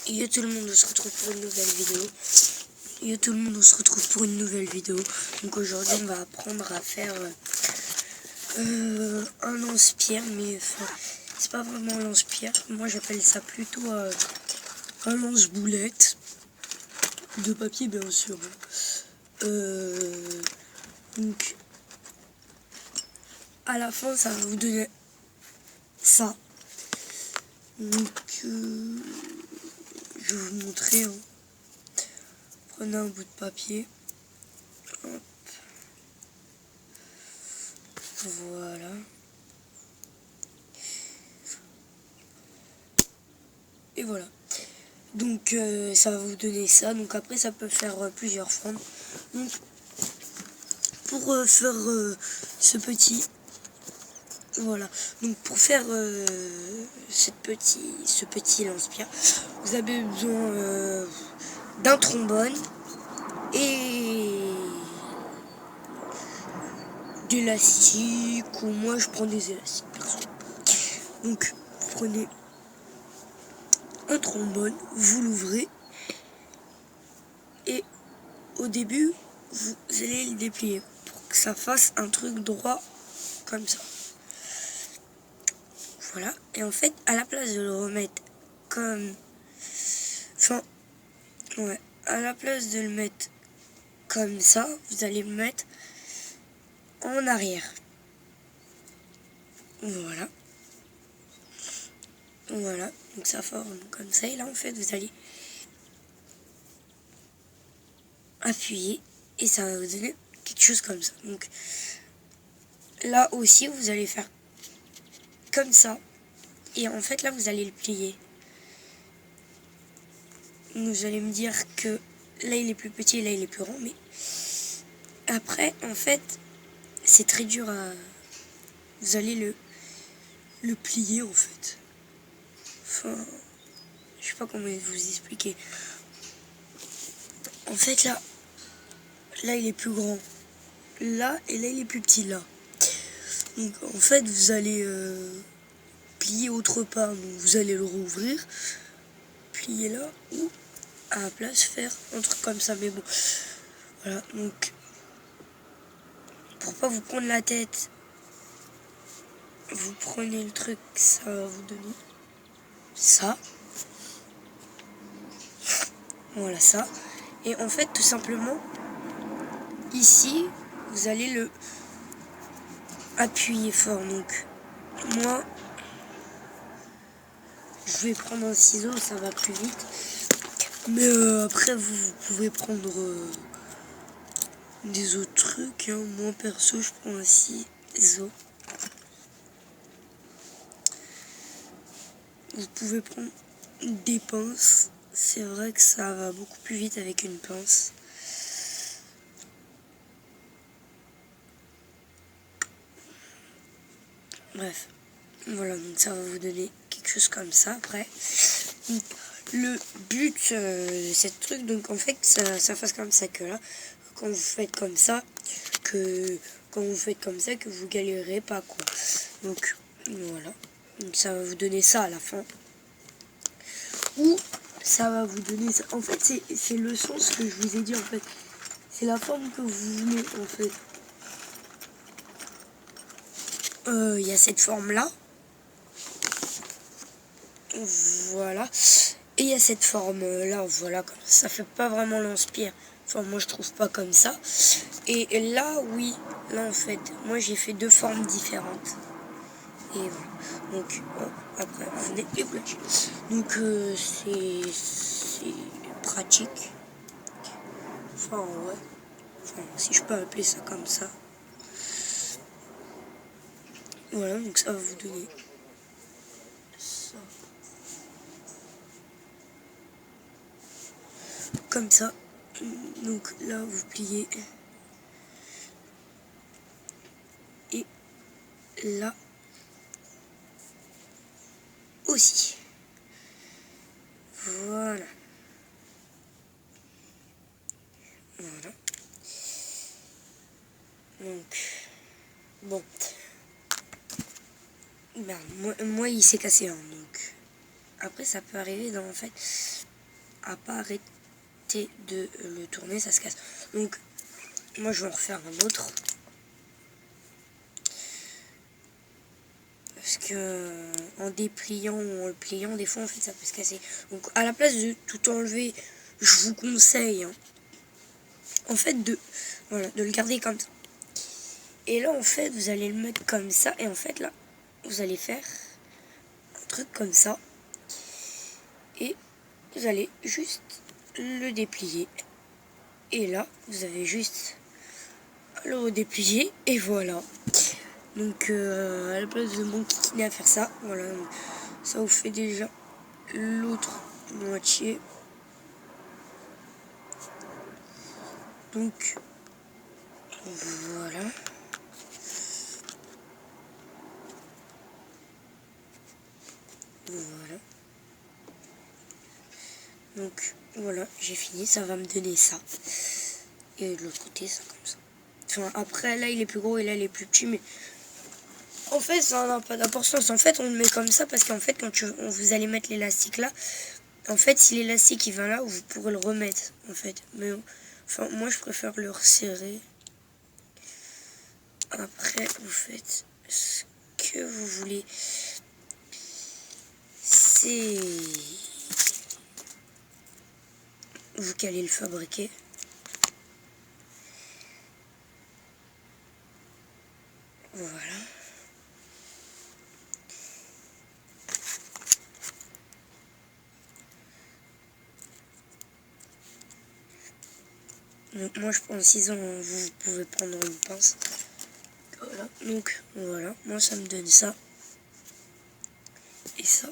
Yo tout le monde, on se retrouve pour une nouvelle vidéo. Yo tout le monde, on se retrouve pour une nouvelle vidéo. Donc aujourd'hui, on va apprendre à faire un lance-pierre, mais enfin, c'est pas vraiment un lance-pierre. Moi, j'appelle ça plutôt un lance-boulette de papier, bien sûr. Donc, à la fin, ça va vous donner ça. Donc, je vais vous montrer. Hein. Prenez un bout de papier. Hop. Voilà. Et voilà. Donc ça va vous donner ça. Donc après ça peut faire plusieurs formes. Donc pour faire ce petit, voilà. Donc pour faire ce petit lance-pierre, vous avez besoin d'un trombone et d'élastique. Ou moi je prends des élastiques perso. Donc vous prenez un trombone, vous l'ouvrez et au début vous allez le déplier pour que ça fasse un truc droit comme ça. Voilà, et en fait à la place de le remettre comme, enfin ouais, à la place de le mettre comme ça, vous allez le mettre en arrière. Voilà. Voilà, donc ça forme comme ça, et là en fait vous allez appuyer et ça va vous donner quelque chose comme ça. Donc là aussi vous allez faire comme ça, et en fait là vous allez le plier. Vous allez me dire que là il est plus petit et là il est plus grand, mais après en fait c'est très dur à... Vous allez le plier en fait. Enfin, je sais pas comment vous expliquer. En fait là il est plus grand. Là et là il est plus petit là. Donc en fait vous allez plier autre part. Donc vous allez le rouvrir, plier là, ou à la place faire un truc comme ça. Mais bon, voilà. Donc pour pas vous prendre la tête, vous prenez le truc, ça va vous donner ça. Voilà ça. Et en fait tout simplement ici vous allez le appuyer fort. Donc moi je vais prendre un ciseau, ça va plus vite. Mais après vous pouvez prendre des autres trucs. Hein. Moi perso je prends un ciseau. Vous pouvez prendre des pinces. C'est vrai que ça va beaucoup plus vite avec une pince. Bref, voilà, donc ça va vous donner quelque chose comme ça après. Donc, le but de cette truc, donc en fait ça fasse comme ça, que là, quand vous faites comme ça, que vous galérez pas quoi. Donc voilà, donc ça va vous donner ça à la fin. Ou ça va vous donner ça. En fait c'est le sens que je vous ai dit en fait. C'est la forme que vous voulez en fait. Il y a cette forme là. Voilà. Et il y a cette forme là, voilà. Ça fait pas vraiment lance-pierre. Enfin moi je trouve pas comme ça. Et là oui, là en fait, moi j'ai fait deux formes différentes. Et voilà. Donc après on est ébloqué. Donc c'est pratique. Enfin ouais. Enfin, si je peux appeler ça comme ça. Voilà, donc ça va vous donner ça. Comme ça. Donc là vous pliez. Et là aussi. Voilà. Voilà. Donc, bon. Ben, moi il s'est cassé un, donc. Après, ça peut arriver dans, en fait. à pas arrêter de le tourner, ça se casse. Donc moi je vais en refaire un autre. Parce que en dépliant ou en le pliant, des fois en fait ça peut se casser. Donc à la place de tout enlever, je vous conseille en fait de le garder comme ça. Et là en fait vous allez le mettre comme ça. Et en fait là vous allez faire un truc comme ça. Et vous allez juste le déplier. Et là vous avez juste à le redéplier. Et voilà. Donc à la place de m'enquiquiner à faire ça, voilà, ça vous fait déjà l'autre moitié. Donc voilà. Voilà. Donc voilà, j'ai fini, ça va me donner ça. Et de l'autre côté, ça comme ça. Enfin après là il est plus gros et là il est plus petit, mais en fait ça n'a pas d'importance. En fait on le met comme ça parce qu'en fait quand vous allez mettre l'élastique là, en fait si l'élastique il va là, vous pourrez le remettre en fait. Mais enfin moi je préfère le resserrer. Après vous faites ce que vous voulez. C'est vous qui allez le fabriquer. Voilà. Donc moi je prends 6 ans, vous pouvez prendre une pince. Voilà. Donc voilà, moi ça me donne ça. Et ça.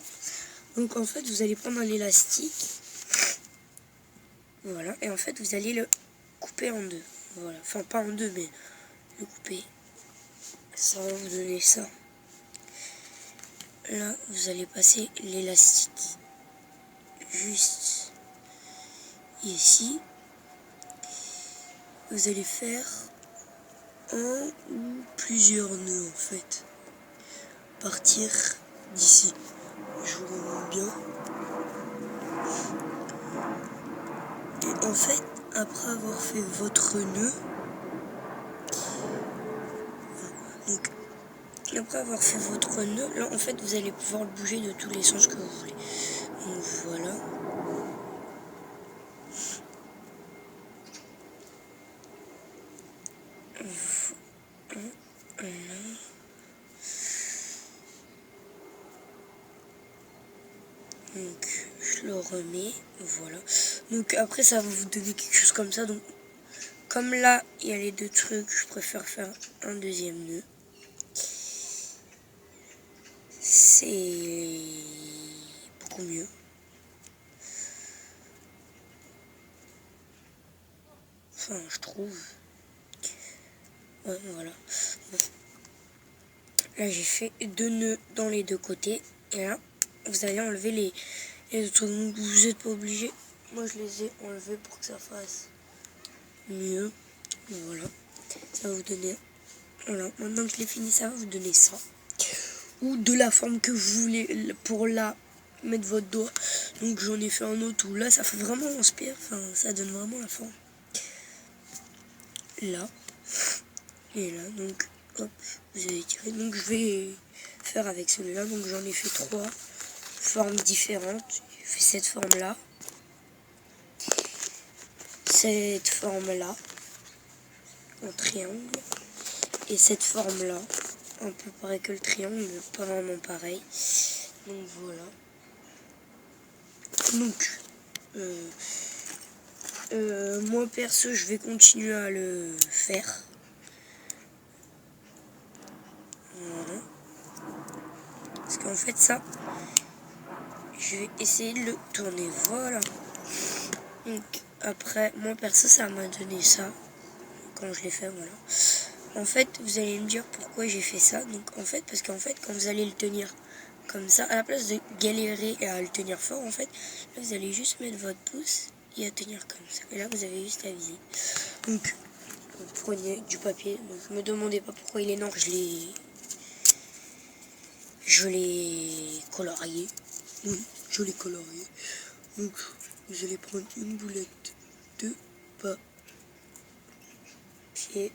Donc en fait vous allez prendre un élastique. Voilà. Et en fait vous allez le couper en deux. Voilà. Enfin pas en deux mais le couper. Ça va vous donner ça. Là vous allez passer l'élastique juste ici. Vous allez faire un ou plusieurs nœuds en fait. Partir d'ici. Je vous remonte bien. Et en fait, après avoir fait votre nœud, donc après avoir fait votre nœud, là en fait vous allez pouvoir le bouger de tous les sens que vous voulez. Donc voilà. Donc je le remets, voilà. Donc après ça va vous donner quelque chose comme ça. Donc comme là il y a les deux trucs, je préfère faire un deuxième nœud. C'est beaucoup mieux. Enfin je trouve. Ouais voilà. Là j'ai fait 2 nœuds dans les deux côtés. Et là vous allez enlever les autres. Donc vous n'êtes pas obligé. Moi je les ai enlevés pour que ça fasse mieux. Voilà. Ça va vous donner. Voilà. Maintenant que je l'ai fini, ça va vous donner ça. Ou de la forme que vous voulez pour là mettre votre doigt. Donc j'en ai fait un autre où là ça fait vraiment inspire. Enfin ça donne vraiment la forme. Là. Et là. Donc hop. Vous allez tirer. Donc je vais faire avec celui-là. Donc j'en ai fait 3 formes différentes. J'ai fait cette forme là. Cette forme là. En triangle. Et cette forme là. Un peu pareil que le triangle, mais pas vraiment pareil. Donc voilà. Donc, moi perso, je vais continuer à le faire. Voilà. Parce qu'en fait, ça, je vais essayer de le tourner. Voilà. Donc, après, moi perso, ça m'a donné ça. Quand je l'ai fait, voilà. En fait, vous allez me dire pourquoi j'ai fait ça. Donc, en fait, parce qu'en fait, quand vous allez le tenir comme ça, à la place de galérer et à le tenir fort, en fait, là, vous allez juste mettre votre pouce et à tenir comme ça. Et là, vous avez juste à viser. Donc, vous prenez du papier. Donc, ne me demandez pas pourquoi il est noir. Je l'ai colorié. Oui, je l'ai colorié. Donc, vous allez prendre une boulette de papier.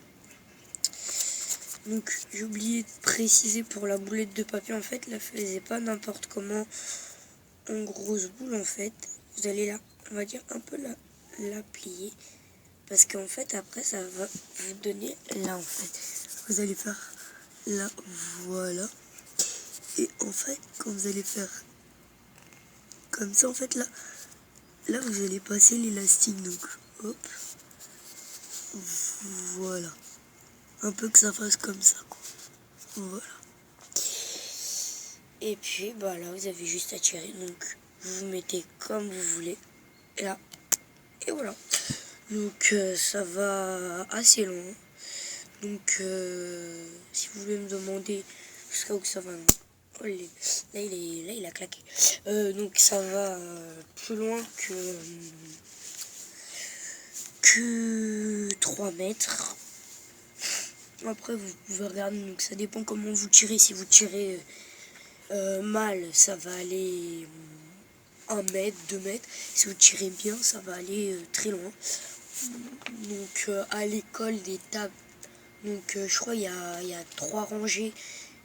Donc j'ai oublié de préciser pour la boulette de papier, en fait, la faisait pas n'importe comment en grosse boule, en fait. Vous allez là, on va dire un peu la plier, parce qu'en fait après ça va vous donner là, en fait. Vous allez faire là, voilà. Et en fait, quand vous allez faire comme ça, en fait, là vous allez passer l'élastique, donc hop, voilà. Un peu que ça fasse comme ça, quoi. Voilà. Et puis, bah là, vous avez juste à tirer, donc vous mettez comme vous voulez, et là, et voilà. Donc ça va assez loin. Donc si vous voulez me demander jusqu'à où que ça va, oh, là il a claqué. Donc ça va plus loin que 3 mètres. Après vous pouvez regarder, donc ça dépend comment vous tirez. Si vous tirez mal, ça va aller 1 mètre, 2 mètres. Si vous tirez bien, ça va aller très loin. Donc à l'école des tables, donc je crois il y a 3 rangées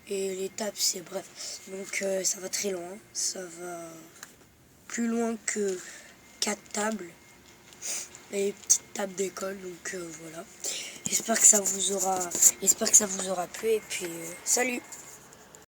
et les tables c'est bref. Donc ça va très loin, ça va plus loin que 4 tables, les petites tables d'école. Donc voilà. J'espère que ça vous aura plu et puis salut.